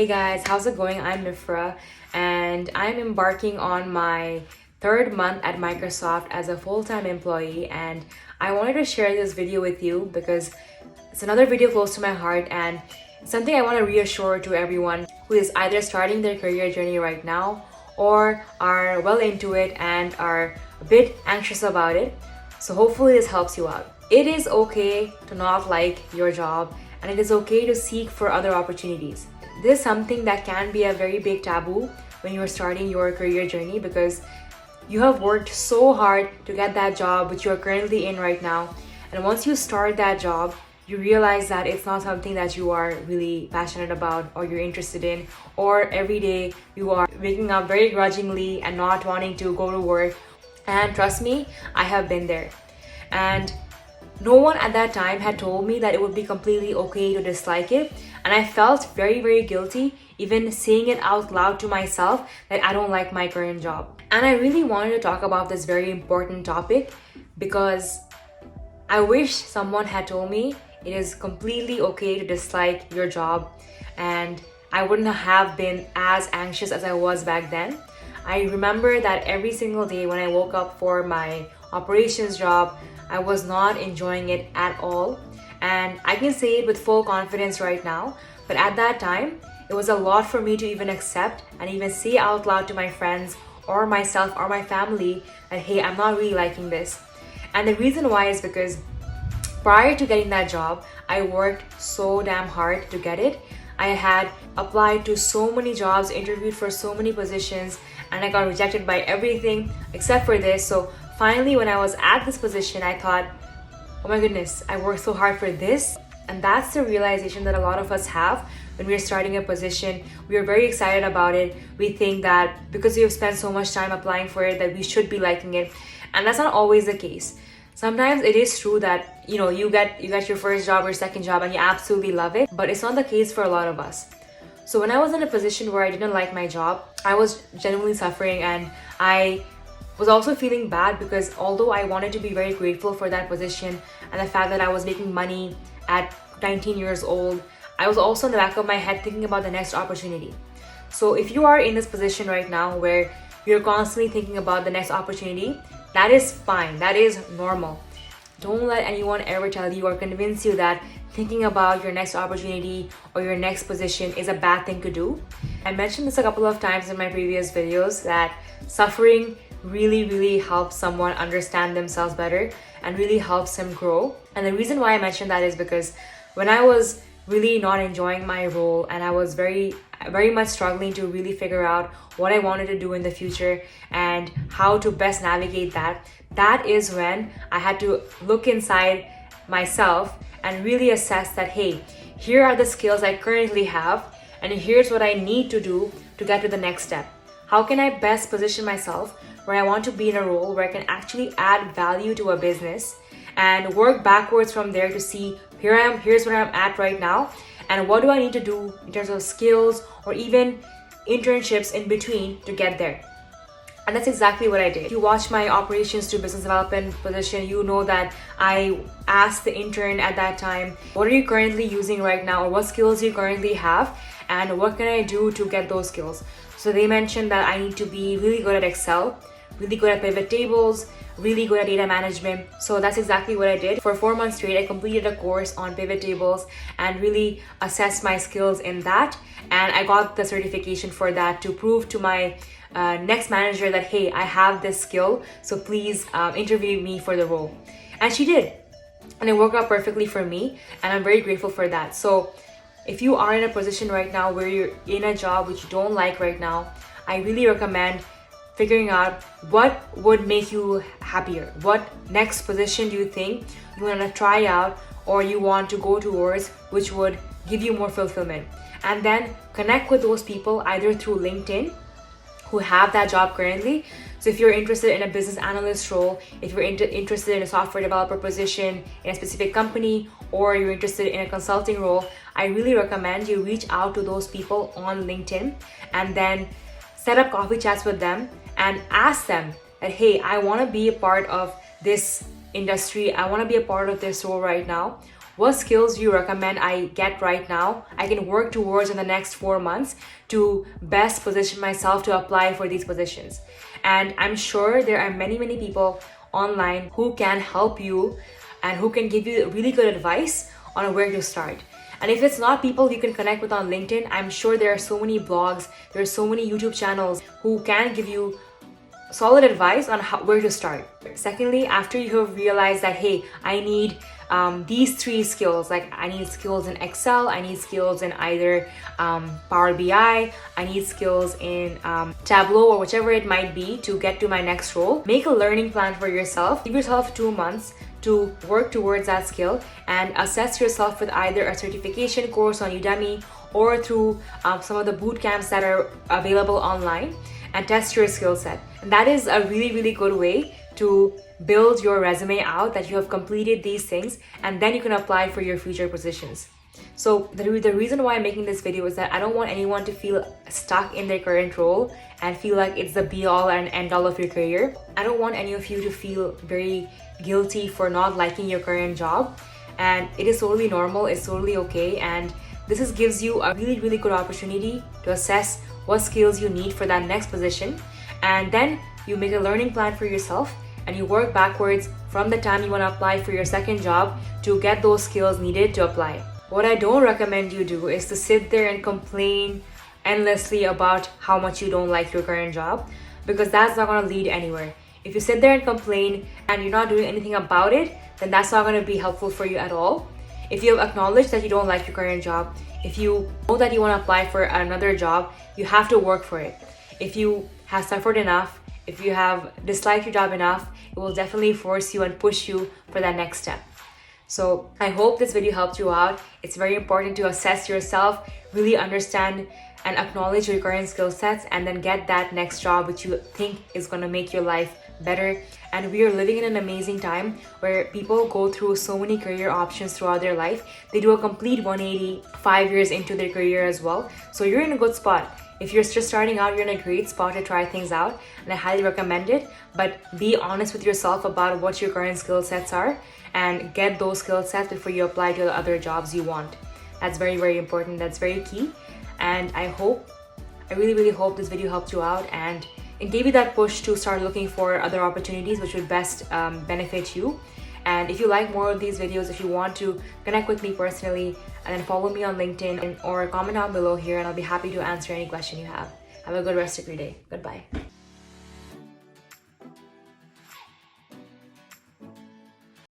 Hey guys, how's it going? I'm Mifra and I'm embarking on my third month at Microsoft as a full-time employee, and I wanted to share this video with you because it's another video close to my heart and something I want to reassure to everyone who is either starting their career journey right now or are well into it and are a bit anxious about it. So hopefully this helps you out. It is okay to not like your job, and it is okay to seek for other opportunities. This is something that can be a very big taboo when you're starting your career journey because you have worked so hard to get that job which you're currently in right now. And once you start that job, you realize that it's not something that you are really passionate about or you're interested in, or every day you are waking up very grudgingly and not wanting to go to work. And trust me, I have been there. And no one at that time had told me that it would be completely okay to dislike it, and I felt very guilty even saying it out loud to myself that I don't like my current job. And I really wanted to talk about this very important topic because I wish someone had told me it is completely okay to dislike your job, and I wouldn't have been as anxious as I was back then. I remember that every single day when I woke up for my operations job, I was not enjoying it at all. And I can say it with full confidence right now, but at that time, it was a lot for me to even accept and even say out loud to my friends or myself or my family that, hey, I'm not really liking this. And the reason why is because prior to getting that job, I worked so damn hard to get it. I had applied to so many jobs, interviewed for so many positions, and I got rejected by everything except for this. So finally, when I was at this position, I thought, oh my goodness, I worked so hard for this. And that's the realization that a lot of us have when we're starting a position. We are very excited about it. We think that because we have spent so much time applying for it, that we should be liking it. And that's not always the case. Sometimes it is true that, you get your first job or second job and you absolutely love it, but it's not the case for a lot of us. So when I was in a position where I didn't like my job, I was genuinely suffering, and I was also feeling bad because although I wanted to be very grateful for that position and the fact that I was making money at 19 years old, I was also in the back of my head thinking about the next opportunity. So if you are in this position right now where you're constantly thinking about the next opportunity, that is fine. That is normal. Don't let anyone ever tell you or convince you that thinking about your next opportunity or your next position is a bad thing to do. I mentioned this a couple of times in my previous videos that suffering really helps someone understand themselves better and really helps them grow. And the reason why I mentioned that is because when I was really not enjoying my role and I was very much struggling to really figure out what I wanted to do in the future and how to best navigate that is when I had to look inside myself and really assess that, hey, here are the skills I currently have and here's what I need to do to get to the next step. How can I best position myself where I want to be in a role where I can actually add value to a business and work backwards from there to see here's where I'm at right now, and what do I need to do in terms of skills or even internships in between to get there. And that's exactly what I did. If you watch my operations to business development position, you know that I asked the intern at that time, what are you currently using right now, or what skills do you currently have, and what can I do to get those skills? So they mentioned that I need to be really good at Excel, really good at pivot tables, really good at data management. So that's exactly what I did. For 4 months straight, I completed a course on pivot tables and really assessed my skills in that. And I got the certification for that to prove to my next manager that, hey, I have this skill, so please interview me for the role. And she did. And it worked out perfectly for me, and I'm very grateful for that. So if you are in a position right now where you're in a job which you don't like right now, I really recommend figuring out what would make you happier. What next position do you think you want to try out or you want to go towards which would give you more fulfillment? And then connect with those people either through LinkedIn who have that job currently. So if you're interested in a business analyst role, if you're interested in a software developer position in a specific company, or you're interested in a consulting role, I really recommend you reach out to those people on LinkedIn and then set up coffee chats with them and ask them that, hey, I want to be a part of this industry. I want to be a part of this role right now. what skills do you recommend I get right now, I can work towards in the next 4 months to best position myself to apply for these positions. And I'm sure there are many, many people online who can help you and who can give you really good advice on where to start. And if it's not people you can connect with on LinkedIn, I'm sure there are so many blogs, there are so many YouTube channels who can give you solid advice on where to start. Secondly, after you have realized that, hey, I need these 3 skills, like I need skills in Excel, I need skills in either Power BI, I need skills in Tableau or whichever it might be to get to my next role, make a learning plan for yourself. Give yourself 2 months to work towards that skill and assess yourself with either a certification course on Udemy or through some of the boot camps that are available online, and test your skill set. And that is a really, really good way to build your resume out that you have completed these things, and then you can apply for your future positions. So the reason why I'm making this video is that I don't want anyone to feel stuck in their current role and feel like it's the be all and end all of your career. I don't want any of you to feel very guilty for not liking your current job, and it is totally normal, it's totally okay, and this gives you a really, really good opportunity to assess what skills you need for that next position, and then you make a learning plan for yourself and you work backwards from the time you want to apply for your second job to get those skills needed to apply. What I don't recommend you do is to sit there and complain endlessly about how much you don't like your current job, because that's not going to lead anywhere. If you sit there and complain and you're not doing anything about it, then that's not going to be helpful for you at all. If you have acknowledged that you don't like your current job, if you know that you want to apply for another job, you have to work for it. If you have suffered enough, if you have disliked your job enough, it will definitely force you and push you for that next step. So I hope this video helped you out. It's very important to assess yourself, really understand and acknowledge your current skill sets, and then get that next job which you think is going to make your life better. And we are living in an amazing time where people go through so many career options throughout their life. They do a complete 180 5 years into their career as well. So you're in a good spot. If you're just starting out, you're in a great spot to try things out, and I highly recommend it. But be honest with yourself about what your current skill sets are and get those skill sets before you apply to the other jobs you want. That's very, very important. That's very key. And I really, really hope this video helped you out and it gave you that push to start looking for other opportunities which would best benefit you. And if you like more of these videos, if you want to connect with me personally, and then follow me on LinkedIn or comment down below here, and I'll be happy to answer any question you have. Have a good rest of your day. Goodbye.